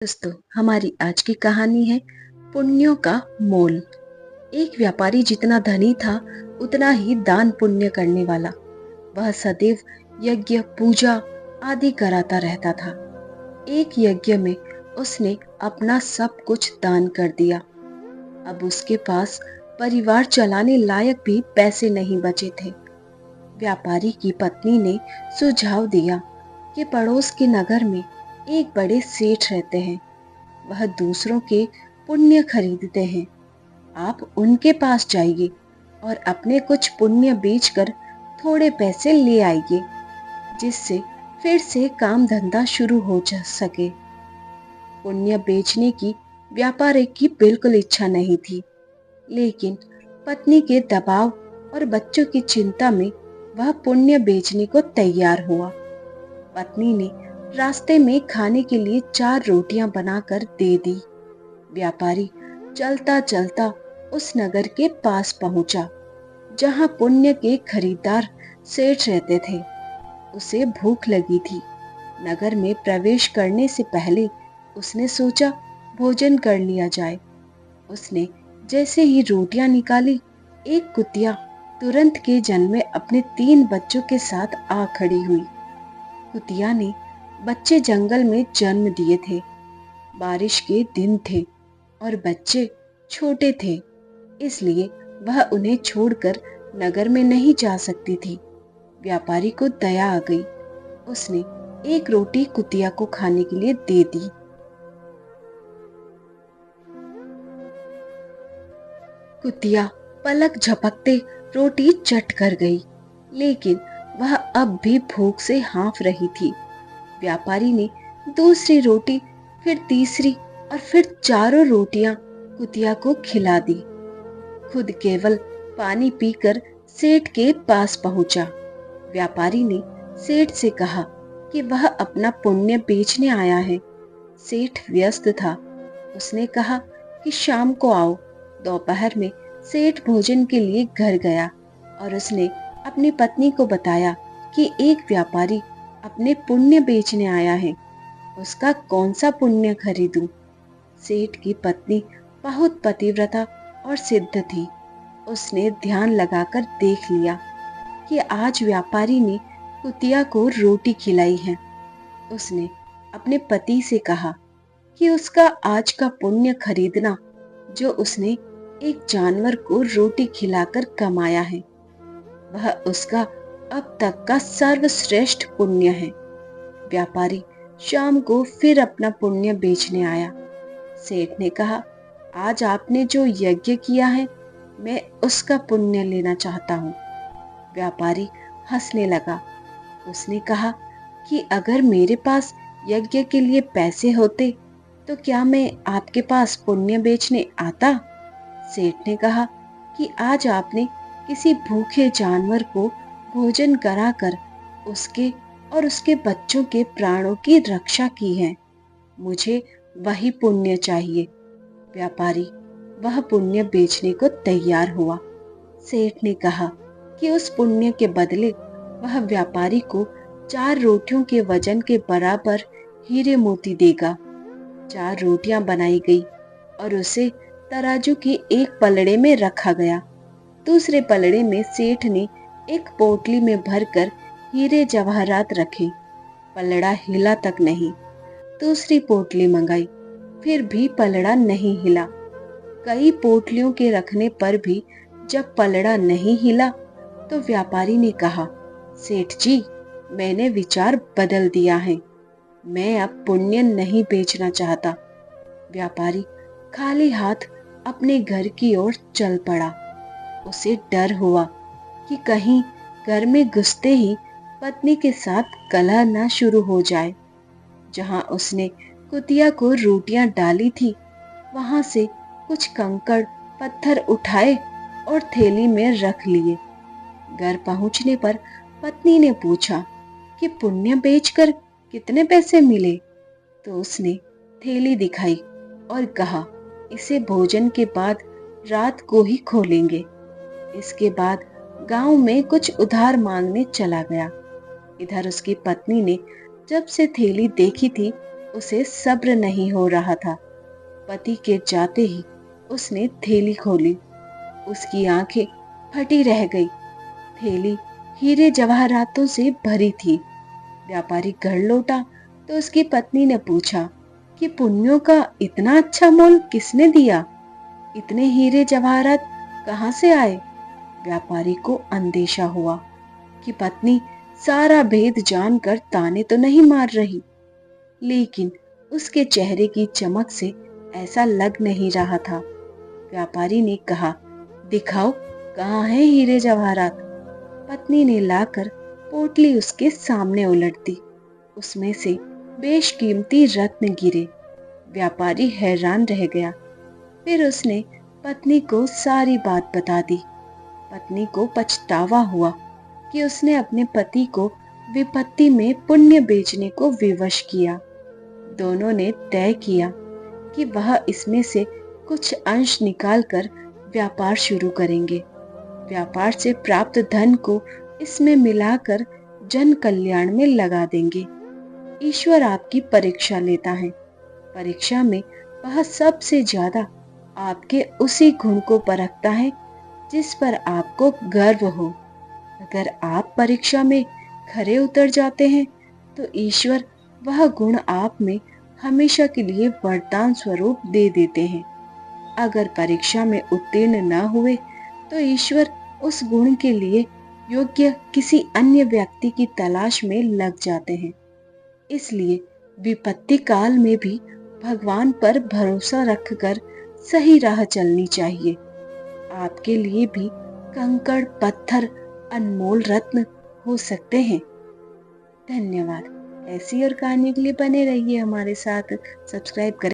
दोस्तों, हमारी आज की कहानी है पुण्यों का मोल। एक व्यापारी जितना धनी था उतना ही दान पुण्य करने वाला। वह सदैव यज्ञ पूजा आदि कराता रहता था। एक यज्ञ में उसने अपना सब कुछ दान कर दिया। अब उसके पास परिवार चलाने लायक भी पैसे नहीं बचे थे। व्यापारी की पत्नी ने सुझाव दिया कि पड़ोस के नगर में एक बड़े सेठ रहते हैं। वह दूसरों के पुण्य खरीदते हैं। आप उनके पास जाइए और अपने कुछ पुण्य बेचकर थोड़े पैसे ले आइए, जिससे फिर से काम धंधा शुरू हो जा सके। पुण्य बेचने की व्यापारी की बिल्कुल इच्छा नहीं थी, लेकिन पत्नी के दबाव और बच्चों की चिंता में वह पुण्य बेचने को तैयार हुआ। पत्नी ने रास्ते में खाने के लिए 4 रोटियां बनाकर दे दी। व्यापारी चलता चलता उस नगर के पास पहुंचा जहां पुण्य के खरीदार सेठ रहते थे। उसे भूख लगी थी। नगर में प्रवेश करने से पहले उसने सोचा भोजन कर लिया जाए। उसने जैसे ही रोटियां निकाली, एक कुतिया तुरंत के जन्मे अपने 3 बच्चों के साथ आ खड़ी हुई। कुतिया ने बच्चे जंगल में जन्म दिए थे। बारिश के दिन थे और बच्चे छोटे थे, इसलिए वह उन्हें छोड़कर नगर में नहीं जा सकती थी। व्यापारी को दया आ गई। उसने एक रोटी कुतिया को खाने के लिए दे दी। कुतिया पलक झपकते रोटी चट कर गई, लेकिन वह अब भी भूख से हाँफ रही थी। व्यापारी ने दूसरी रोटी, फिर तीसरी और फिर चारों रोटियां कुतिया को खिला दी। खुद केवल पानी पीकर सेठ के पास पहुंचा। व्यापारी ने सेठ से कहा कि वह अपना पुण्य बेचने आया है। सेठ व्यस्त था। उसने कहा कि शाम को आओ। दोपहर में सेठ भोजन के लिए घर गया और उसने अपनी पत्नी को बताया कि एक व्यापारी अपने पुण्य बेचने आया है। उसका कौन सा पुण्य खरीदूं? सेठ की पत्नी बहुत पतिव्रता और सिद्ध थी। उसने ध्यान लगाकर देख लिया कि आज व्यापारी ने कुतिया को रोटी खिलाई है। उसने अपने पति से कहा कि उसका आज का पुण्य खरीदना जो उसने एक जानवर को रोटी खिलाकर कमाया है, वह उसका अब तक का सर्वश्रेष्ठ पुण्य है। व्यापारी शाम को फिर अपना पुण्य बेचने आया। सेठ ने कहा, आज आपने जो यज्ञ किया है, मैं उसका पुण्य लेना चाहता हूँ। व्यापारी हंसने लगा। उसने कहा कि अगर मेरे पास यज्ञ के लिए पैसे होते तो क्या मैं आपके पास पुण्य बेचने आता? सेठ ने कहा कि आज आपने किसी भूखे जानवर को भोजन कराकर उसके और उसके बच्चों के प्राणों की रक्षा की है। मुझे वही पुण्य चाहिए। व्यापारी वह पुण्य बेचने को तैयार हुआ। सेठ ने कहा कि उस पुण्य के बदले वह व्यापारी को 4 रोटियों के वजन के बराबर हीरे मोती देगा। 4 रोटियां बनाई गई और उसे तराजू के एक पलड़े में रखा गया। दूसरे पलड़े में सेठ ने एक पोटली में भरकर हीरे जवाहरात रखे। पलड़ा हिला तक नहीं। दूसरी पोटली मंगाई, फिर भी पलड़ा नहीं हिला। कई पोटलियों के रखने पर भी जब पलड़ा नहीं हिला तो व्यापारी ने कहा, सेठ जी, मैंने विचार बदल दिया है। मैं अब पुण्य नहीं बेचना चाहता। व्यापारी खाली हाथ अपने घर की ओर चल पड़ा। उसे डर हुआ कि कहीं घर में घुसते ही पत्नी के साथ कलह न शुरू हो जाए। जहां उसने कुतिया को रोटियां डाली थी, वहां से कुछ कंकड़ पत्थर उठाए और थैली में रख लिए। घर पहुंचने पर पत्नी ने पूछा कि पुण्य बेचकर कितने पैसे मिले? तो उसने थैली दिखाई और कहा, इसे भोजन के बाद रात को ही खोलेंगे। इसके बाद गांव में कुछ उधार मांगने चला गया। इधर उसकी पत्नी ने जब से थैली देखी थी, उसे सब्र नहीं हो रहा था। पति के जाते ही उसने थैली खोली। उसकी आंखें फटी रह गई। थैली हीरे जवाहरातों से भरी थी। व्यापारी घर लौटा तो उसकी पत्नी ने पूछा कि पुन्यों का इतना अच्छा मोल किसने दिया? इतने हीरे जवाहरात कहाँ से आए? व्यापारी को अंदेशा हुआ कि पत्नी सारा भेद जानकर ताने तो नहीं मार रही, लेकिन उसके चेहरे की चमक से ऐसा लग नहीं रहा था। व्यापारी ने कहा, दिखाओ कहाँ है हीरे जवाहरात। पत्नी ने लाकर पोटली उसके सामने उलट दी। उसमें से बेशकीमती रत्न गिरे। व्यापारी हैरान रह गया। फिर उसने पत्नी को सारी बात बता दी। पत्नी को पछतावा हुआ कि उसने अपने पति को विपत्ति में पुण्य बेचने को विवश किया। दोनों ने तय किया कि वह इसमें से कुछ अंश निकालकर व्यापार शुरू करेंगे। व्यापार से प्राप्त धन को इसमें मिलाकर जन कल्याण में लगा देंगे। ईश्वर आपकी परीक्षा लेता है। परीक्षा में वह सबसे ज्यादा आपके उसी गुण को परखता है जिस पर आपको गर्व हो। अगर आप परीक्षा में खरे उतर जाते हैं तो ईश्वर वह गुण आप में हमेशा के लिए वरदान स्वरूप दे देते हैं। अगर परीक्षा में उत्तीर्ण न हुए तो ईश्वर उस गुण के लिए योग्य किसी अन्य व्यक्ति की तलाश में लग जाते हैं। इसलिए विपत्ति काल में भी भगवान पर भरोसा रखकर सही राह चलनी चाहिए। आपके लिए भी कंकड़ पत्थर अनमोल रत्न हो सकते हैं। धन्यवाद। ऐसी और कहानियों के लिए बने रहिए हमारे साथ। सब्सक्राइब करें।